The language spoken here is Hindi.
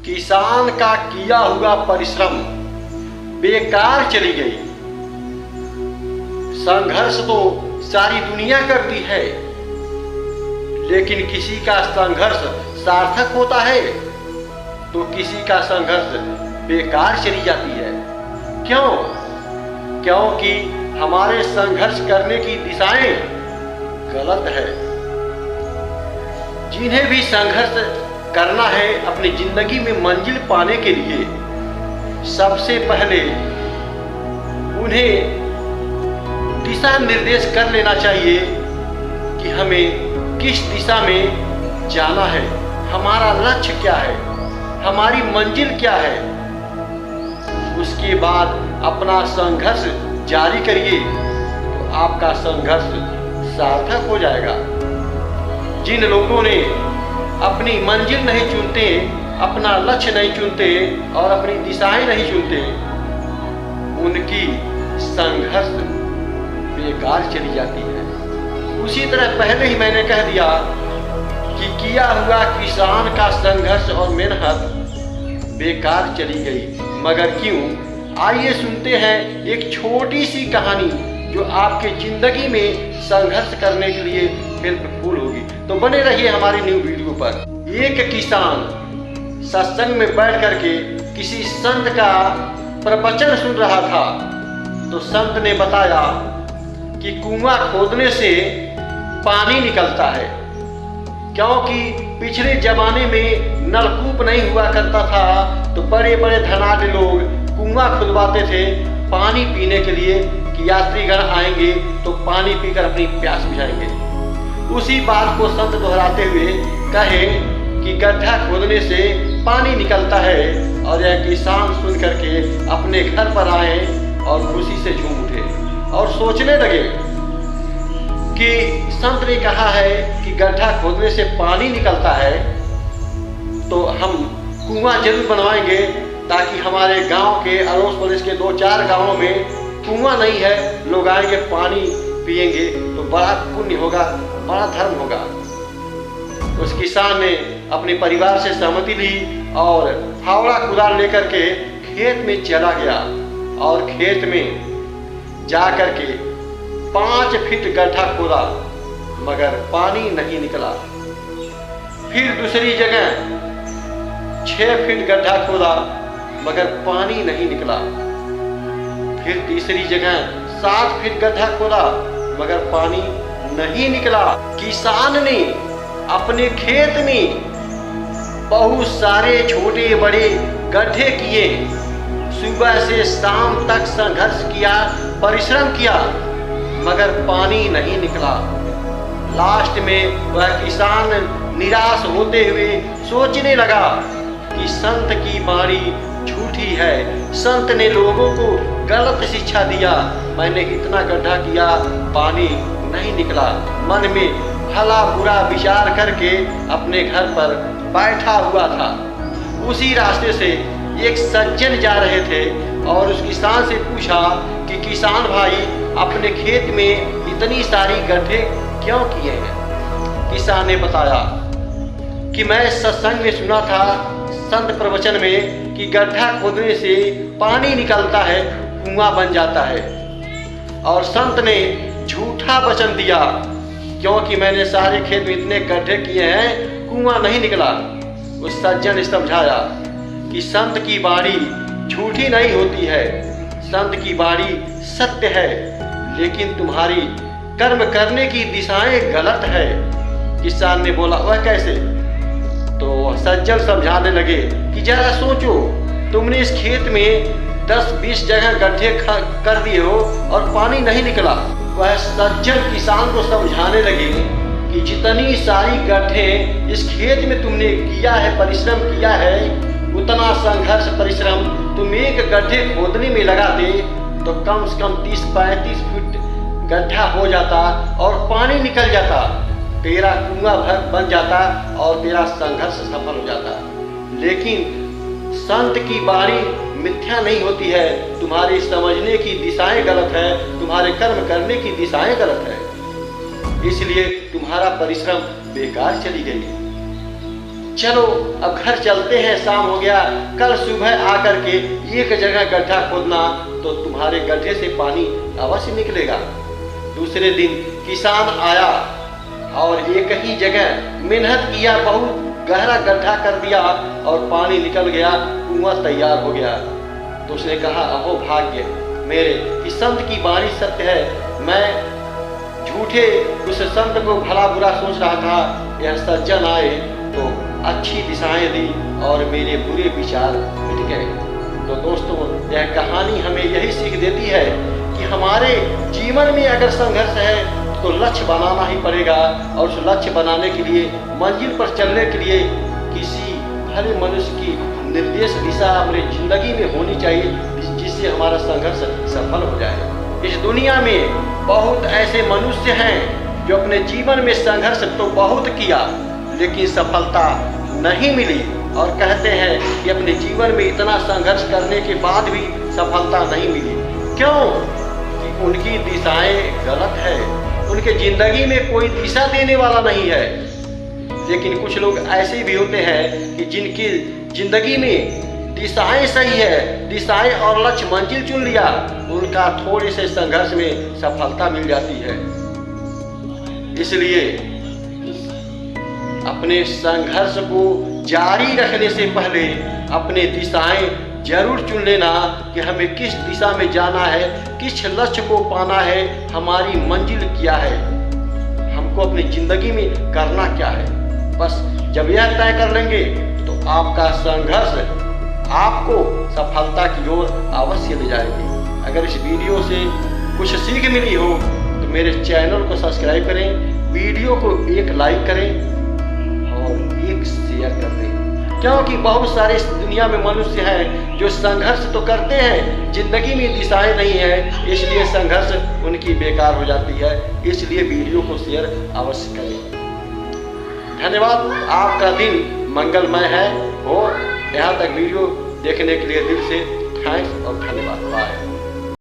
किसान का किया हुआ परिश्रम बेकार चली गई। संघर्ष तो सारी दुनिया करती है, लेकिन किसी का संघर्ष सार्थक होता है तो किसी का संघर्ष बेकार चली जाती है। क्यों? क्योंकि हमारे संघर्ष करने की दिशाएं गलत है। जिन्हें भी संघर्ष करना है अपनी जिंदगी में मंजिल पाने के लिए, सबसे पहले उन्हें दिशा निर्देश कर लेना चाहिए कि हमें किस दिशा में जाना है, हमारा लक्ष्य क्या है, हमारी मंजिल क्या है। उसके बाद अपना संघर्ष जारी करिए तो आपका संघर्ष सार्थक हो जाएगा। जिन लोगों ने अपनी मंजिल नहीं चुनते, अपना लक्ष्य नहीं चुनते और अपनी दिशाएं नहीं चुनते, उनकी संघर्ष बेकार चली जाती है। उसी तरह पहले ही मैंने कह दिया कि किया हुआ किसान का संघर्ष और मेहनत बेकार चली गई। मगर क्यों? आइए सुनते हैं एक छोटी सी कहानी जो आपके जिंदगी में संघर्ष करने के लिए हेल्पफुल होगी। तो बने रहिए हमारी न्यू वीडियो पर। एक किसान सत्संग में बैठ करके किसी संत का प्रवचन सुन रहा था, तो संत ने बताया कि कुआं खोदने से पानी निकलता है, क्योंकि पिछले जमाने में नलकूप नहीं हुआ करता था, तो बड़े बड़े धनाढ्य लोग कुआं खुदवाते थे पानी पीने के लिए कि यात्रीगण आएंगे तो पानी पीकर अपनी प्यास बुझाएंगे। उसी बात को संत दोहराते हुए कहे कि गड्ढा खोदने से पानी निकलता है, और यह किसान सुन करके अपने घर पर आए और खुशी से झूम उठे और सोचने लगे कि संत ने कहा है कि गड्ढा खोदने से पानी निकलता है, तो हम कुआं जरूर बनवाएंगे ताकि हमारे गांव के अड़ोस पड़ोस के 2-4 गांवों में कुआं नहीं है, लोग आएंगे पानी पिएंगे तो बड़ा पुण्य होगा, बड़ा धर्म होगा। उस किसान ने अपने परिवार से सहमति ली और फावड़ा कुदाल लेकर के खेत में चला गया और खेत में जा करके 5 फीट गड्ढा खोदा, मगर पानी नहीं निकला। फिर दूसरी जगह 6 फीट गड्ढा खोदा, मगर पानी नहीं निकला। फिर तीसरी जगह 7 फीट गड्ढा खोदा, मगर पानी नहीं निकला। किसान ने अपने खेत में बहुत सारे छोटे बड़े गड्ढे किए, सुबह से शाम तक संघर्ष किया, परिश्रम किया, मगर पानी नहीं निकला। लास्ट में वह किसान निराश होते हुए सोचने लगा कि संत की वाणी झूठी है, संत ने लोगों को गलत शिक्षा दिया, मैंने इतना गड्ढा किया पानी नहीं निकला। मन में भला बुरा विचार करके अपने घर पर बैठा हुआ था। उसी रास्ते से एक सज्जन जा रहे थे और उस किसान से पूछा कि किसान भाई, अपने खेत में इतनी सारी गड्ढे क्यों किए हैं? किसान ने बताया कि मैं सत्संग में सुना था संत प्रवचन में कि गड्ढा खोदने से पानी निकलता है, कुआं बन जाता है, और संत ने झूठा वचन दिया क्योंकि मैंने सारे खेत में इतने गड्ढे किए हैं, कुआं नहीं निकला। उस सज्जन ने समझाया कि संत की वाणी झूठी नहीं होती है, संत की वाणी सत्य है, लेकिन तुम्हारी कर्म करने की दिशाएं गलत है। किसान ने बोला, वह कैसे? तो सज्जन समझाने लगे कि जरा सोचो, तुमने इस खेत में 10-20 जगह गड्ढे कर दिए हो और पानी नहीं निकला। वह सज्जन किसान को समझाने लगे कि जितनी सारी गड्ढे इस खेत में तुमने किया है, परिश्रम किया है, उतना संघर्ष परिश्रम तुम एक गड्ढे खोदने में लगाते तो कम से कम 30-35 फीट गड्ढा हो जाता और पानी निकल जाता, तेरा कुआं बन जाता और तेरा संघर्ष सफल हो जाता। लेकिन संत की वाणी मिथ्या नहीं होती है, तुम्हारी समझने की दिशाएं गलत है, तुम्हारे कर्म करने की दिशाएं गलत है, इसलिए तुम्हारा परिश्रम बेकार चली गई। चलो अब घर चलते हैं, शाम हो गया, कल सुबह आकर के एक जगह गड्ढा खोदना तो तुम्हारे गड्ढे से पानी अवश्य निकलेगा। दूसरे दिन किसान आया और एक ही जगह मेहनत किया, बहुत गहरा गड्ढा कर दिया और पानी निकल गया, कुआं तैयार हो गया। तो उसने कहा, अहो भाग्य मेरे कि संत की वाणी सत्य है। मैं झूठे उस संत को भला बुरा सोच रहा था, यह सज्जन आए तो अच्छी दिशाएं दी और मेरे बुरे विचार मिट गए। तो दोस्तों, यह कहानी हमें यही सीख देती है कि हमारे जीवन में अगर संघर्ष है तो लक्ष्य बनाना ही पड़ेगा, और उस लक्ष्य बनाने के लिए, मंजिल पर चलने के लिए किसी भले मनुष्य की निर्देश दिशा अपनी जिंदगी में होनी चाहिए, जिससे हमारा संघर्ष सफल हो जाए। इस दुनिया में बहुत ऐसे मनुष्य हैं जो अपने जीवन में संघर्ष तो बहुत किया लेकिन सफलता नहीं मिली, और कहते हैं कि अपने जीवन में इतना संघर्ष करने के बाद भी सफलता नहीं मिली। क्यों? कि उनकी दिशाएं गलत है, उनके जिंदगी में कोई दिशा देने वाला नहीं है। लेकिन कुछ लोग ऐसे भी होते हैं कि जिनकी जिंदगी में दिशाएं सही है, दिशाएं और लक्ष्य मंजिल चुन लिया, उनका थोड़े से संघर्ष में सफलता मिल जाती है। इसलिए अपने संघर्ष को जारी रखने से पहले अपने दिशाएं जरूर चुन लेना कि हमें किस दिशा में जाना है, किस लक्ष्य को पाना है, हमारी मंजिल क्या है, हमको अपनी जिंदगी में करना क्या है। बस जब यह तय कर लेंगे तो आपका संघर्ष आपको सफलता की ओर अवश्य ले जाएगी। अगर इस वीडियो से कुछ सीख मिली हो तो मेरे चैनल को सब्सक्राइब करें, वीडियो को एक लाइक करें और एक शेयर कर दें, क्योंकि बहुत सारे इस दुनिया में मनुष्य हैं जो संघर्ष तो करते हैं, जिंदगी में दिशाएं नहीं है, इसलिए संघर्ष उनकी बेकार हो जाती है। इसलिए वीडियो को शेयर अवश्य करें। धन्यवाद, आपका दिन मंगलमय है हो। यहाँ तक वीडियो देखने के लिए दिल से थैंक्स और धन्यवाद। बाय।